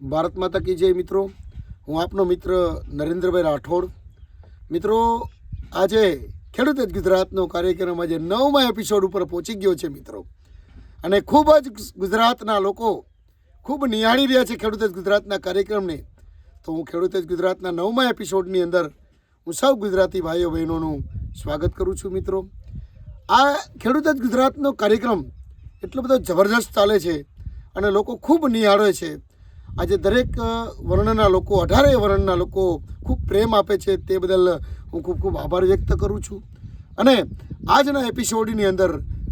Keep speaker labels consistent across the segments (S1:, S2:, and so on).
S1: ભારત માતા કી જય મિત્રો। હું આપનો મિત્ર નરેન્દ્રભાઈ રાઠોડ। મિત્રો, આજે ખેડૂત જ ગુજરાતનો કાર્યક્રમ આજે 9મા એપિસોડ ઉપર પહોંચી ગયો છે મિત્રો, અને ખૂબ જ ગુજરાતના લોકો ખૂબ નિહાળી રહ્યા છે ખેડૂત જ ગુજરાતના કાર્યક્રમને। તો હું ખેડૂત જ ગુજરાતના 9મા એપિસોડની અંદર હું સૌ ગુજરાતી ભાઈઓ બહેનોનું સ્વાગત કરું છું મિત્રો। આ ખેડૂત જ ગુજરાતનો કાર્યક્રમ એટલો બધો જબરજસ્ત ચાલે છે અને લોકો ખૂબ નિહાળે છે। આજે દરેક વર્ણના લોકો 18 વર્ણના લોકો ખૂબ પ્રેમ આપે છે, તે બદલ હું ખૂબ ખૂબ આભાર વ્યક્ત કરું છું। અને આજના એપિસોડની અંદર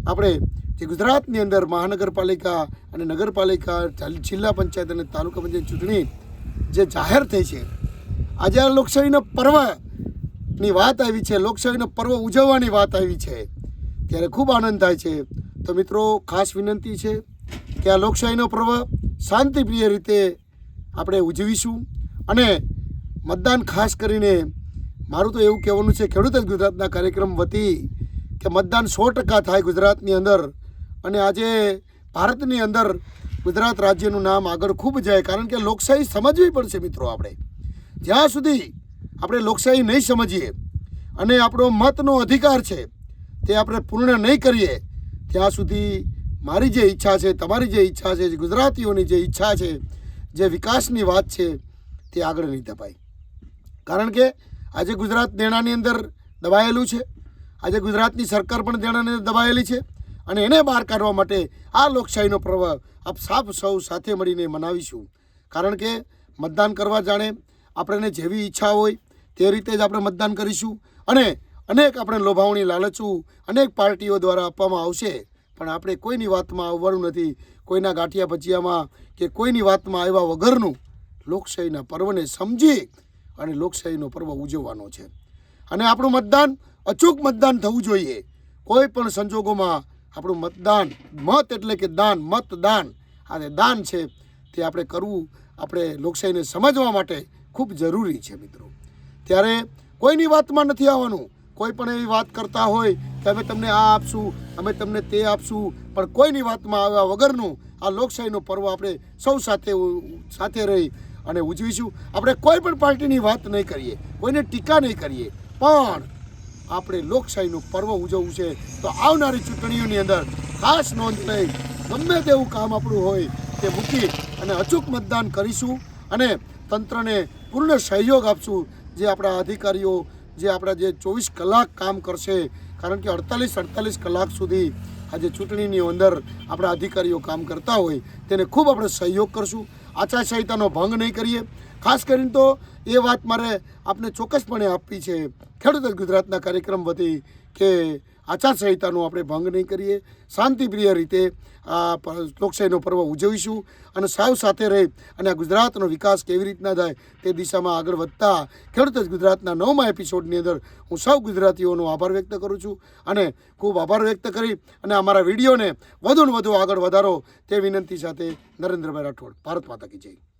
S1: આપણે જે ગુજરાતની અંદર મહાનગરપાલિકા અને નગરપાલિકા, જિલ્લા પંચાયત અને તાલુકા પંચાયત ચૂંટણી જે જાહેર થઈ છે, આજે આ લોકશાહીનો પર્વની વાત આવી છે, લોકશાહીનો પર્વ ઉજવવાની વાત આવી છે, ત્યારે ખૂબ આનંદ થાય છે। તો મિત્રો, ખાસ વિનંતી છે કે આ લોકશાહીનો પર્વ શાંતિપ્રિય રીતે આપણે ઉજવીશું। અને મતદાન ખાસ કરીને મારું તો એવું કહેવાનું છે ખેડૂત જ ગુજરાતના કાર્યક્રમ વતી કે મતદાન 100% થાય ગુજરાતની અંદર। અને આજે ભારતની અંદર ગુજરાત રાજ્યનું નામ આગળ ખૂબ જાય, કારણ કે લોકશાહી સમજવી પડશે મિત્રો। આપણે જ્યાં સુધી આપણે લોકશાહી નહીં સમજીએ અને આપણો મતનો અધિકાર છે તે આપણે પૂર્ણ નહીં કરીએ, ત્યાં સુધી મારી જે ઈચ્છા છે, તમારી જે ઈચ્છા છે, ગુજરાતીઓની જે ઈચ્છા છે, જે વિકાસની વાત છે, તે આગળ નહીં ધપાય। કારણ કે આજે ગુજરાત દેણાની અંદર દબાયેલું છે, આજે ગુજરાતની સરકાર પણ દેણાની અંદર દબાયેલી છે, અને એને બહાર કાઢવા માટે આ લોકશાહીનો પર્વ આપ સૌ સાથે મળીને મનાવીશું। કારણ કે મતદાન કરવા જાણે આપણને જેવી ઈચ્છા હોય તે રીતે જ આપણે મતદાન કરીશું। અને અનેક આપણે લોભાવણી લાલચું અનેક પાર્ટીઓ દ્વારા આપવામાં આવશે, પણ આપણે કોઈની વાતમાં આવવાનું નથી, કોઈના ગાંઠિયા ભજીયામાં કે કોઈની વાતમાં આવ્યા વગરનું લોકશાહીના પર્વને સમજી અને લોકશાહીનો પર્વ ઉજવવાનો છે। અને આપણું મતદાન અચૂક મતદાન થવું જોઈએ। કોઈ પણ સંજોગોમાં આપણું મતદાન, મત એટલે કે દાન, મતદાન, આ દાન છે તે આપણે કરવું, આપણે લોકશાહીને સમજવા માટે ખૂબ જરૂરી છે મિત્રો। ત્યારે કોઈની વાતમાં નથી આવવાનું। કોઈ પણ એવી વાત કરતા હોય કે અમે તમને આ આપશું, અમે તમને તે આપશું, પણ કોઈની વાતમાં આવ્યા વગરનું આ લોકશાહીનો પર્વ આપણે સૌ સાથે રહી અને ઉજવીશું। આપણે કોઈ પણ પાર્ટીની વાત નહીં કરીએ, કોઈને ટીકા નહીં કરીએ, પણ આપણે લોકશાહીનું પર્વ ઉજવવું છે। તો આવનારી ચૂંટણીઓની અંદર ખાસ નોંધ લઈ ગમે તેવું કામ આપણું હોય તે મૂકી અને અચૂક મતદાન કરીશું અને તંત્રને પૂર્ણ સહયોગ આપશું। જે આપણા અધિકારીઓ જે આપણા જે 24 કલાક કામ કરશે, કારણ કે 48 કલાક સુધી આજે ચૂંટણીની અંદર આપણા અધિકારીઓ કામ કરતા હોય, તેને ખૂબ આપણે સહયોગ કરશું। આચારસંહિતાનો ભંગ નહીં કરીએ। ખાસ કરીને તો એ વાત મારે આપને ચોક્કસપણે આપવી છે ખેડૂત ગુજરાતના કાર્યક્રમ વતી કે આચારસંહિતાનો આપણે ભંગ નહીં કરીએ, શાંતિપ્રિય રીતે આ લોકશાહીનો પર્વ ઉજવીશું અને સાવ સાથે રહી અને આ ગુજરાતનો વિકાસ કેવી રીતના થાય તે દિશામાં આગળ વધતા ખેડૂત ગુજરાતના 9મા એપિસોડની અંદર હું સૌ ગુજરાતીઓનો આભાર વ્યક્ત કરું છું અને ખૂબ આભાર વ્યક્ત કરી અને અમારા વિડીયોને વધુને વધુ આગળ વધારો તે વિનંતી સાથે નરેન્દ્રભાઈ રાઠોડ। ભારત માતા કી જય।